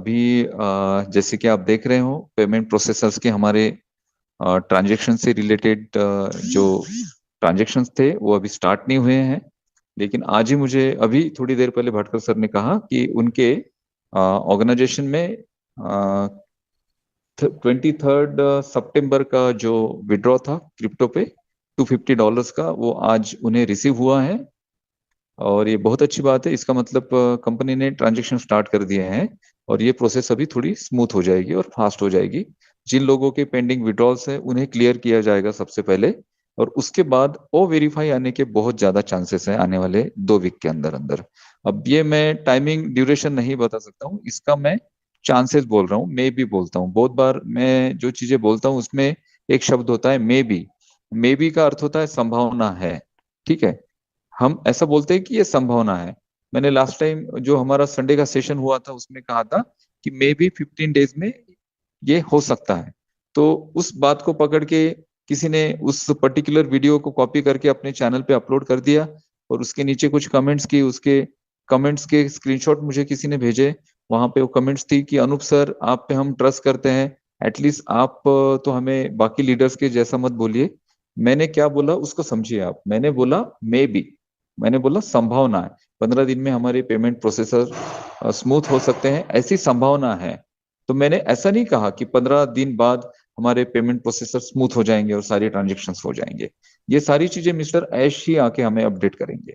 अभी जैसे कि आप देख रहे हो पेमेंट प्रोसेसर्स के हमारे ट्रांजैक्शन से रिलेटेड जो ट्रांजैक्शंस थे वो अभी स्टार्ट नहीं हुए हैं। लेकिन आज ही मुझे अभी थोड़ी देर पहले भटकर सर ने कहा कि उनके ऑर्गेनाइजेशन में 23 सितंबर का जो विड्रॉ था क्रिप्टो पे $250 का, वो आज उन्हें रिसीव हुआ है। और ये बहुत अच्छी बात है। इसका मतलब कंपनी ने ट्रांजैक्शन स्टार्ट कर दिए हैं और ये प्रोसेस अभी थोड़ी स्मूथ हो जाएगी और फास्ट हो जाएगी। जिन लोगों के पेंडिंग विड्रॉल्स है उन्हें क्लियर किया जाएगा सबसे पहले, और उसके बाद ओ वेरीफाई आने के बहुत ज्यादा चांसेस हैं आने वाले 2 वीक के अंदर अंदर। अब ये मैं टाइमिंग ड्यूरेशन नहीं बता सकता हूँ, इसका मैं चांसेस बोल रहा हूँ, मे भी बोलता हूँ। बहुत बार मैं जो चीजें बोलता हूँ उसमें एक शब्द होता है मे बी। मे बी का अर्थ होता है संभावना है। ठीक है, हम ऐसा बोलते हैं कि ये संभावना है। मैंने लास्ट टाइम जो हमारा संडे का सेशन हुआ था उसमें कहा था कि मे बी 15 डेज में ये हो सकता है। तो उस बात को पकड़ के किसी ने उस पर्टिकुलर वीडियो को कॉपी करके अपने चैनल पे अपलोड कर दिया और उसके नीचे कुछ कमेंट्स की, उसके कमेंट्स के स्क्रीनशॉट मुझे किसी ने भेजे। वहां पे वो कमेंट्स थी कि अनूप सर आप पे हम ट्रस्ट करते हैं, एटलीस्ट आप तो हमें बाकी लीडर्स के जैसा मत बोलिए। मैंने क्या बोला उसको समझिए आप। मैंने बोला मे बी, मैंने बोला संभावना है 15 दिन में हमारे पेमेंट प्रोसेसर स्मूथ हो सकते हैं, ऐसी संभावना है। तो मैंने ऐसा नहीं कहा कि 15 दिन बाद हमारे पेमेंट प्रोसेसर स्मूथ हो जाएंगे और सारी ट्रांजेक्शन्स हो जाएंगे। ये सारी चीजें मिस्टर ऐश ही आके हमें अपडेट करेंगे।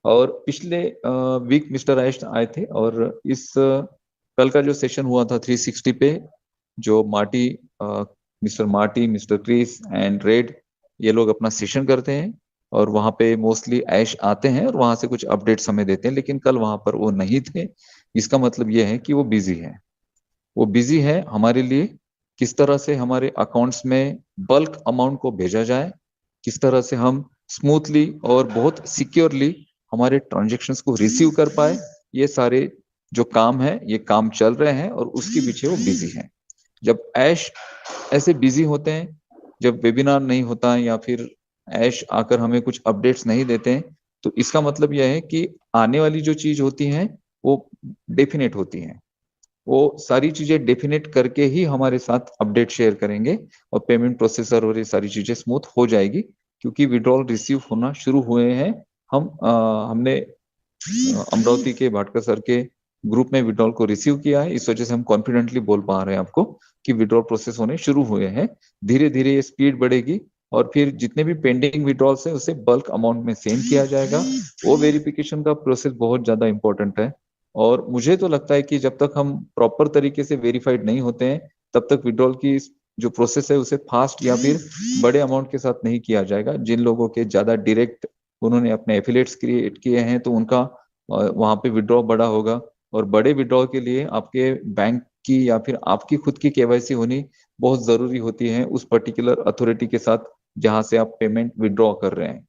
और पिछले वीक मिस्टर ऐश आए थे और इस कल का जो सेशन हुआ था 360 पे, जो Marty, mister Marty, mister Chris and Red, ये लोग अपना सेशन करते हैं और वहाँ पे मोस्टली ऐश आते हैं और वहाँ से कुछ अपडेट्स हमें देते हैं। लेकिन कल वहाँ पर वो नहीं थे। इसका मतलब ये है कि वो बिजी है। वो बिजी है हमारे लिए। किस तरह से हमारे अकाउंट्स में बल्क अमाउंट को भेजा जाए, किस तरह से हम स्मूथली और बहुत सिक्योरली हमारे ट्रांजेक्शन्स को रिसीव कर पाए, ये सारे जो काम है ये काम चल रहे हैं और उसके पीछे वो बिजी है। जब ऐश ऐसे बिजी होते हैं, जब वेबिनार नहीं होता है या फिर ऐश आकर हमें कुछ अपडेट्स नहीं देते हैं, तो इसका मतलब यह है कि आने वाली जो चीज होती है वो डेफिनेट होती है। वो सारी चीजें डेफिनेट करके ही हमारे साथ अपडेट शेयर करेंगे और पेमेंट प्रोसेसर और ये सारी चीजें स्मूथ हो जाएगी, क्योंकि विड्रॉल रिसीव होना शुरू हुए हैं। हमने अमरावती के भाटकर सर के ग्रुप में विड्रॉल को रिसीव किया है। इस वजह से हम कॉन्फिडेंटली बोल पा रहे हैं आपको कि विड्रॉल प्रोसेस होने शुरू हुए हैं। धीरे धीरे ये स्पीड बढ़ेगी और फिर जितने भी पेंडिंग विड्रॉल्स हैं उसे बल्क अमाउंट में सेंड किया जाएगा। वो वेरिफिकेशन का प्रोसेस बहुत ज्यादा इंपॉर्टेंट है। और मुझे तो लगता है कि जब तक हम प्रॉपर तरीके से वेरीफाइड नहीं होते हैं तब तक विड्रॉल की जो प्रोसेस है उसे फास्ट या फिर बड़े अमाउंट के साथ नहीं किया जाएगा। जिन लोगों के ज्यादा डायरेक्ट उन्होंने अपने एफिलिएट्स क्रिएट किए हैं तो उनका वहां पे विड्रॉ बड़ा होगा। और बड़े विड्रॉ के लिए आपके बैंक की या फिर आपकी खुद की केवाईसी होनी बहुत जरूरी होती है उस पर्टिकुलर अथॉरिटी के साथ जहां से आप पेमेंट विड्रॉ कर रहे हैं।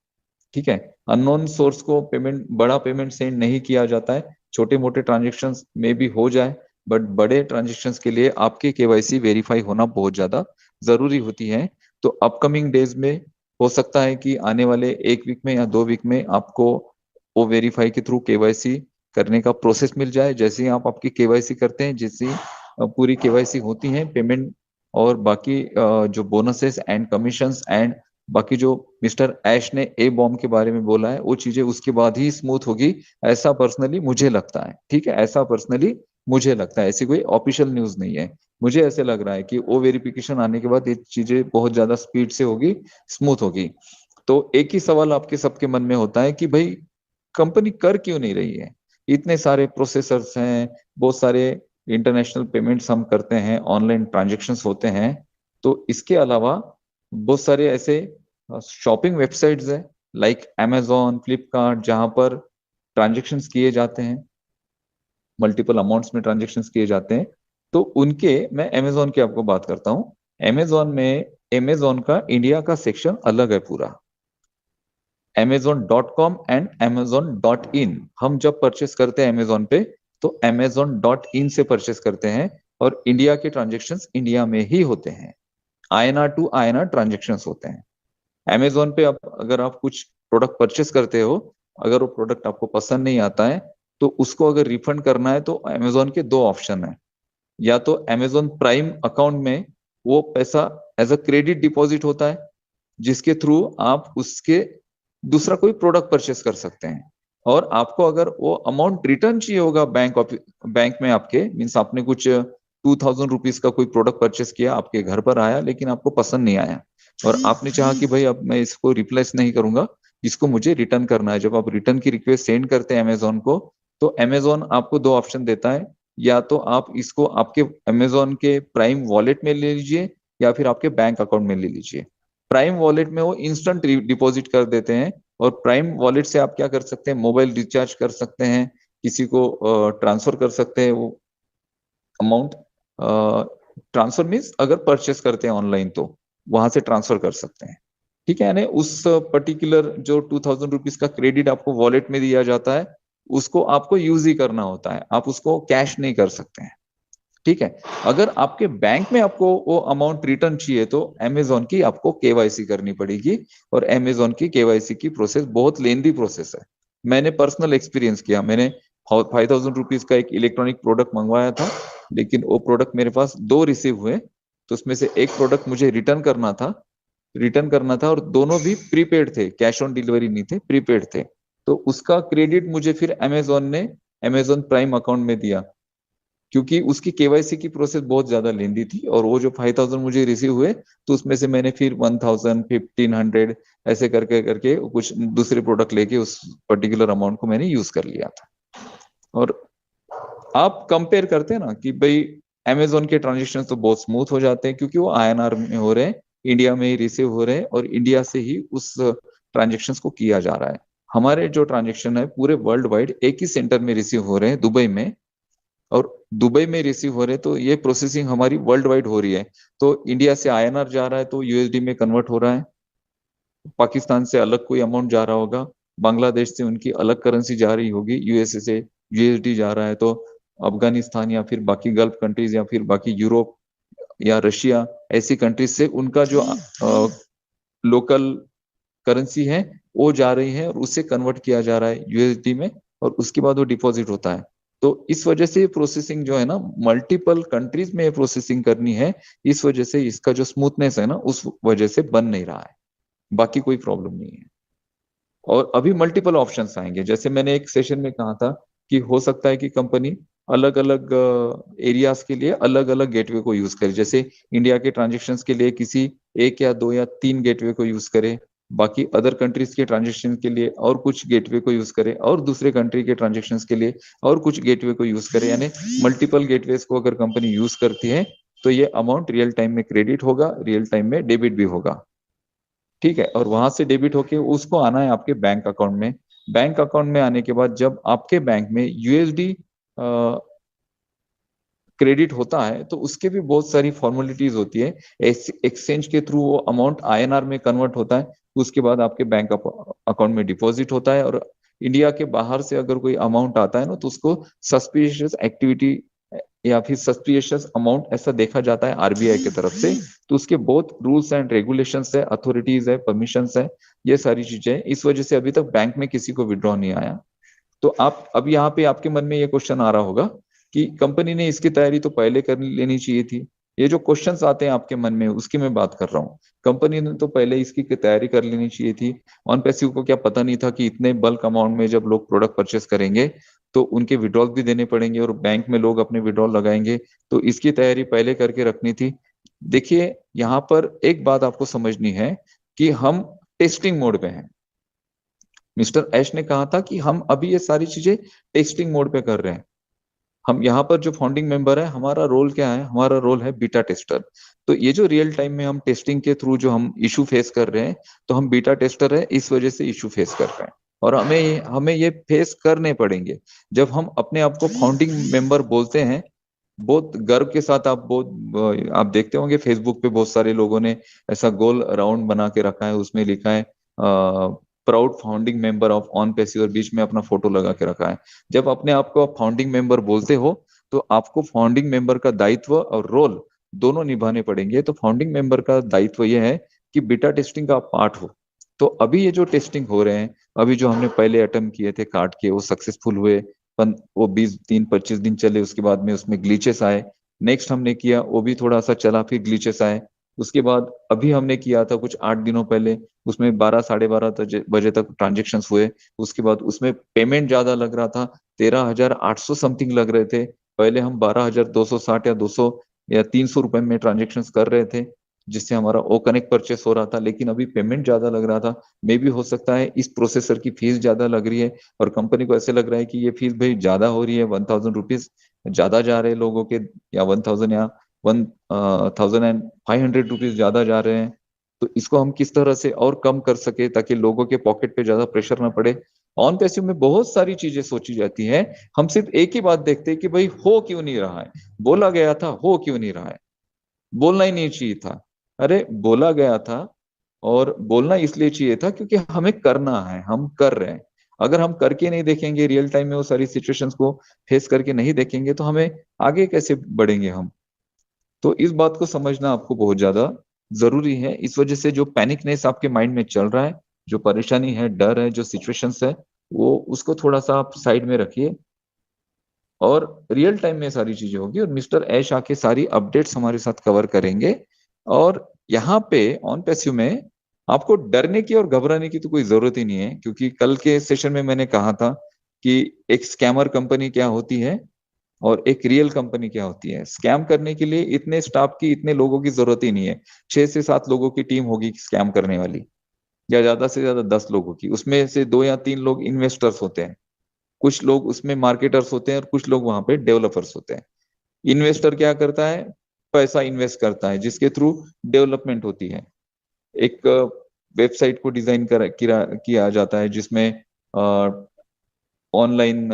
ठीक है, अननोन सोर्स को पेमेंट, बड़ा पेमेंट सेंड नहीं किया जाता है। छोटे मोटे ट्रांजेक्शन्स में भी हो जाए, बट बड़े ट्रांजेक्शन्स के लिए आपके केवाईसी वेरीफाई होना बहुत ज्यादा जरूरी होती है। तो अपकमिंग डेज में हो सकता है कि आने वाले 1 वीक में या 2 वीक में आपको वो वेरीफाई के थ्रू केवाईसी करने का प्रोसेस मिल जाए। जैसे ही आप आपकी केवाईसी करते हैं, जैसे ही पूरी केवाईसी होती है, पेमेंट और बाकी जो बोनसेस एंड कमीशंस एंड बाकी जो मिस्टर ऐश ने ए बॉम्ब के बारे में बोला है वो चीजें उसके बाद ही स्मूथ होगी। ऐसा पर्सनली मुझे लगता है। ठीक है, ऐसा पर्सनली मुझे लगता है। ऐसी कोई ऑफिशियल न्यूज नहीं है। मुझे ऐसे लग रहा है कि वो वेरिफिकेशन आने के बाद ये चीजें बहुत ज्यादा स्पीड से होगी, स्मूथ होगी। तो एक ही सवाल आपके सबके मन में होता है कि भाई कंपनी कर क्यों नहीं रही है? इतने सारे प्रोसेसर्स हैं, बहुत सारे इंटरनेशनल पेमेंट्स हम करते हैं, ऑनलाइन ट्रांजेक्शन्स होते हैं। तो इसके अलावा बहुत सारे ऐसे शॉपिंग वेबसाइट्स है लाइक amazon, फ्लिपकार्ट, जहां पर ट्रांजेक्शन्स किए जाते हैं, मल्टीपल अमाउंट्स में ट्रांजेक्शन्स किए जाते हैं। तो उनके, मैं amazon की आपको बात करता हूँ। amazon में amazon का इंडिया का सेक्शन अलग है पूरा, amazon.com एंड amazon.in। हम जब परचेस करते हैं amazon पे तो amazon.in से परचेस करते हैं और इंडिया के ट्रांजेक्शन्स इंडिया में ही होते हैं। आईएनआर टू आईएनआर ट्रांजेक्शन्स होते हैं। अमेजोन पे आप अगर आप कुछ प्रोडक्ट परचेस करते हो, अगर वो प्रोडक्ट आपको पसंद नहीं आता है तो उसको अगर रिफंड करना है तो अमेजोन के दो ऑप्शन है। या तो अमेजोन प्राइम अकाउंट में वो पैसा एज अ क्रेडिट डिपॉजिट होता है, जिसके थ्रू आप उसके दूसरा कोई प्रोडक्ट परचेस कर सकते हैं। और आपको अगर वो अमाउंट रिटर्न चाहिए होगा बैंक में आपके, मीन्स आपने कुछ 2000 रुपीज का कोई प्रोडक्ट परचेस किया, आपके घर पर आया लेकिन आपको पसंद नहीं आया, और आपने चाहा कि भाई अब मैं इसको रिप्लेस नहीं करूंगा, इसको मुझे रिटर्न करना है। जब आप रिटर्न की रिक्वेस्ट सेंड करते हैं अमेजोन को, तो अमेजोन आपको दो ऑप्शन देता है। या तो आप इसको आपके अमेजोन के प्राइम वॉलेट में ले लीजिए, या फिर आपके बैंक अकाउंट में ले लीजिए। प्राइम वॉलेट में वो इंस्टेंट डिपॉजिट कर देते हैं, और प्राइम वॉलेट से आप क्या कर सकते हैं, मोबाइल रिचार्ज कर सकते हैं, किसी को ट्रांसफर कर सकते हैं वो अमाउंट। ट्रांसफर मीन्स अगर परचेस करते हैं ऑनलाइन तो वहां से ट्रांसफर कर सकते हैं। ठीक है, यानी उस पर्टिकुलर जो 2000 रुपीज का क्रेडिट आपको वॉलेट में दिया जाता है, उसको आपको यूज ही करना होता है, आप उसको कैश नहीं कर सकते हैं। ठीक है। अगर आपके बैंक में आपको वो अमाउंट रिटर्न चाहिए तो अमेजोन की आपको केवाईसी करनी पड़ेगी, और अमेजोन की केवाईसी की प्रोसेस बहुत लेंदी प्रोसेस है। मैंने पर्सनल एक्सपीरियंस किया, मैंने 5000 रुपीज का एक इलेक्ट्रॉनिक प्रोडक्ट मंगवाया था, लेकिन वो प्रोडक्ट मेरे पास दो रिसीव हुए, तो उसमें से एक प्रोडक्ट मुझे रिटर्न करना था, और दोनों भी प्रीपेड थे, कैश ऑन डिलीवरी नहीं थे, प्रीपेड थे। तो उसका क्रेडिट मुझे फिर अमेजोन ने अमेजोन प्राइम अकाउंट में दिया, क्योंकि उसकी केवाईसी की प्रोसेस बहुत ज्यादा लेंदी थी। और वो जो 5000 मुझे रिसीव हुए, तो उसमें से मैंने फिर 1000 1500 ऐसे करके करके कुछ दूसरे प्रोडक्ट लेके उस पर्टिकुलर अमाउंट को मैंने यूज कर लिया था। और आप कंपेयर करते हैं ना कि भाई अमेजोन के ट्रांजेक्शन तो बहुत स्मूथ हो जाते हैं, क्योंकि वो आईएनआर में हो रहे हैं, इंडिया में ही रिसीव हो रहे हैं, और इंडिया से ही उस ट्रांजेक्शन को किया जा रहा है। हमारे जो ट्रांजेक्शन है पूरे वर्ल्ड वाइड एक ही सेंटर में रिसीव हो रहे हैं, दुबई में। और दुबई में रिसीव हो रहे हैं, तो ये प्रोसेसिंग हमारी वर्ल्ड वाइड हो रही है। तो इंडिया से आईएनआर जा रहा है तो यूएसडी में कन्वर्ट हो रहा है, पाकिस्तान से अलग कोई अमाउंट जा रहा होगा, बांग्लादेश से उनकी अलग करेंसी जा रही होगी, यूएसए से यूएसडी जा रहा है, तो अफगानिस्तान या फिर बाकी गल्फ कंट्रीज या फिर बाकी यूरोप या रशिया, ऐसी कंट्रीज से उनका जो लोकल करेंसी है वो जा रही है, और उससे कन्वर्ट किया जा रहा है यूएसडी में, और उसके बाद वो डिपॉजिट होता है। तो इस वजह से ये प्रोसेसिंग जो है ना, मल्टीपल कंट्रीज में ये प्रोसेसिंग करनी है, इस वजह से इसका जो स्मूथनेस है ना, उस वजह से बन नहीं रहा है, बाकी कोई प्रॉब्लम नहीं है। और अभी मल्टीपल ऑप्शंस आएंगे, जैसे मैंने एक सेशन में कहा था कि हो सकता है कि कंपनी अलग अलग एरियाज के लिए अलग अलग गेटवे को यूज करे, जैसे इंडिया के ट्रांजेक्शन्स के लिए किसी एक या दो या तीन गेटवे को यूज करे, बाकी अदर कंट्रीज के ट्रांजेक्शन के लिए और कुछ गेटवे को यूज करे, और दूसरे कंट्री के ट्रांजेक्शन्स के लिए और कुछ गेटवे को यूज करे। यानी मल्टीपल गेटवेज को अगर कंपनी यूज करती है, तो ये अमाउंट रियल टाइम में क्रेडिट होगा, रियल टाइम में डेबिट भी होगा। ठीक है, और वहां से डेबिट होके उसको आना है आपके बैंक अकाउंट में। बैंक अकाउंट में आने के बाद जब आपके बैंक में यूएसडी क्रेडिट होता है, तो उसके भी बहुत सारी फॉर्मेलिटीज होती है। एक्सचेंज के थ्रू वो अमाउंट आईएनआर में कन्वर्ट होता है, उसके बाद आपके बैंक अकाउंट में डिपॉजिट होता है। और इंडिया के बाहर से अगर कोई अमाउंट आता है ना, तो उसको सस्पिशियस एक्टिविटी या फिर सस्पिशियस अमाउंट ऐसा देखा जाता है आरबीआई की तरफ से। तो उसके बहुत रूल्स एंड रेगुलेशंस है, अथॉरिटीज है, परमिशंस है, ये सारी चीजें। इस वजह से अभी तक बैंक में किसी को विड्रॉ नहीं आया। तो आप अब यहाँ पे आपके मन में ये क्वेश्चन आ रहा होगा कि कंपनी ने इसकी तैयारी तो पहले कर लेनी चाहिए थी। ये जो क्वेश्चंस आते हैं आपके मन में, उसकी मैं बात कर रहा हूँ। कंपनी ने तो पहले इसकी तैयारी कर लेनी चाहिए थी। ऑन पैसिव को क्या पता नहीं था कि इतने बल्क अमाउंट में जब लोग प्रोडक्ट परचेस करेंगे, तो उनके विड्रॉल भी देने पड़ेंगे, और बैंक में लोग अपने विड्रॉल लगाएंगे, तो इसकी तैयारी पहले करके रखनी थी। देखिए, यहाँ पर एक बात आपको समझनी है कि हम टेस्टिंग मोड पे हैं। मिस्टर ऐश ने कहा था कि हम अभी ये सारी चीजें टेस्टिंग मोड पे कर रहे हैं। हम यहाँ पर जो फाउंडिंग मेंबर है, हमारा रोल क्या है, हमारा रोल है बीटा टेस्टर। तो ये जो रियल टाइम में हम टेस्टिंग के थ्रू जो हम इशू फेस कर रहे हैं, तो हम बीटा टेस्टर है, इस वजह से इशू फेस कर रहे हैं। और हमें हमें ये फेस करने पड़ेंगे। जब हम अपने आप को फाउंडिंग मेंबर बोलते हैं, बहुत गर्व के साथ, आप देखते होंगे फेसबुक पे बहुत सारे लोगों ने ऐसा गोल राउंड बना के रखा है, उसमें लिखा है proud founding member of on पैसी, और बीच में अपना फोटो लगा के रखा है। जब अपने आप को आप फाउंडिंग मेंबर बोलते हो, तो आपको फाउंडिंग मेंबर का दायित्व और रोल दोनों निभाने पड़ेंगे। तो फाउंडिंग मेंबर का दायित्व यह है कि बीटा टेस्टिंग का पार्ट हो। तो अभी ये जो टेस्टिंग हो रहे हैं, अभी जो हमने पहले अटेम्प्ट किए थे कार्ड के, वो सक्सेसफुल हुए, वो 20 दिन 25 दिन चले, उसके बाद में उसमें ग्लिचेस आए। नेक्स्ट हमने किया, वो भी थोड़ा सा चला, फिर ग्लिचेस आए। उसके बाद अभी हमने किया था कुछ 8 दिनों पहले, उसमें 12 साढ़े 12 बजे तक ट्रांजेक्शन हुए। उसके बाद उसमें पेमेंट ज्यादा लग रहा था, 13,800 समथिंग लग रहे थे। पहले हम 12,260 या 200 या 300 रुपए में ट्रांजेक्शन कर रहे थे, जिससे हमारा ओ कनेक्ट परचेस हो रहा था, लेकिन अभी पेमेंट ज्यादा लग रहा था। मे भी हो सकता है इस प्रोसेसर की फीस ज्यादा लग रही है, और कंपनी को ऐसे लग रहा है कि ये फीस भाई ज्यादा हो रही है, 1,000 रुपीज ज्यादा जा रहे हैं लोगों के, या 1,000 या 1,500 रुपीज ज्यादा जा रहे हैं। तो इसको हम किस तरह से और कम कर सके ताकि लोगों के पॉकेट पे ज्यादा प्रेशर ना पड़े। ऑन पैसिव में बहुत सारी चीजें सोची जाती हैं। हम सिर्फ एक ही बात देखते हैं कि भाई हो क्यों नहीं रहा है, बोला गया था हो क्यों नहीं रहा है, बोलना ही नहीं चाहिए था। अरे बोला गया था, और बोलना इसलिए चाहिए था क्योंकि हमें करना है, हम कर रहे हैं। अगर हम करके नहीं देखेंगे, रियल टाइम में वो सारी सिचुएशंस को फेस करके नहीं देखेंगे, तो हमें आगे कैसे बढ़ेंगे हम। तो इस बात को समझना आपको बहुत ज्यादा जरूरी है। इस वजह से जो पैनिकनेस आपके माइंड में चल रहा है, जो परेशानी है, डर है, जो सिचुएशंस है, वो उसको थोड़ा सा आप साइड में रखिए, और रियल टाइम में सारी चीजें होगी, और मिस्टर ऐश आके सारी अपडेट्स हमारे साथ कवर करेंगे। और यहाँ पे ऑन पैसिव में आपको डरने की और घबराने की तो कोई जरूरत ही नहीं है, क्योंकि कल के सेशन में मैंने कहा था कि एक स्कैमर कंपनी क्या होती है और एक रियल कंपनी क्या होती है। स्कैम करने के लिए इतने स्टाफ की, इतने लोगों की जरूरत ही नहीं है। 6 से 7 लोगों की टीम होगी स्कैम करने वाली, या ज्यादा से ज्यादा 10 लोगों की। उसमें से 2 या 3 लोग इन्वेस्टर्स होते हैं, कुछ लोग उसमें मार्केटर्स होते हैं, और कुछ लोग वहां पे डेवलपर्स होते हैं। इन्वेस्टर क्या करता है, पैसा इन्वेस्ट करता है, जिसके थ्रू डेवलपमेंट होती है। एक वेबसाइट को डिजाइन किया जाता है, जिसमें ऑनलाइन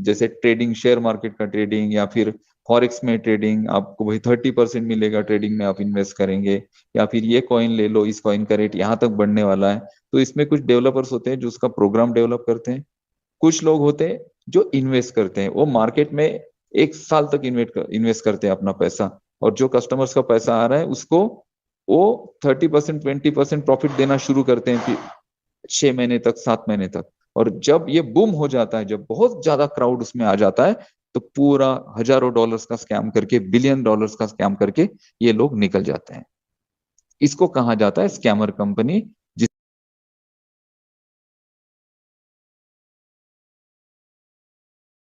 जैसे ट्रेडिंग, शेयर मार्केट का ट्रेडिंग, या फिर फॉरेक्स में ट्रेडिंग, आपको वही 30% मिलेगा ट्रेडिंग में, आप इन्वेस्ट करेंगे। या फिर ये कॉइन ले लो, इस कॉइन का रेट यहाँ तक बढ़ने वाला है। तो इसमें कुछ डेवलपर्स होते हैं जो उसका प्रोग्राम डेवलप करते हैं। कुछ लोग होते हैं जो इन्वेस्ट करते हैं, वो मार्केट में 1 साल तक इन्वेस्ट करते हैं अपना पैसा, और जो कस्टमर्स का पैसा आ रहा है उसको वो 30% 20% प्रॉफिट देना शुरू करते हैं, फिर 6 महीने तक, 7 महीने तक। और जब ये बूम हो जाता है, जब बहुत ज्यादा क्राउड उसमें आ जाता है, तो पूरा हजारों डॉलर्स का स्कैम करके, बिलियन डॉलर्स का स्कैम करके ये लोग निकल जाते हैं। इसको कहा जाता है स्कैमर कंपनी,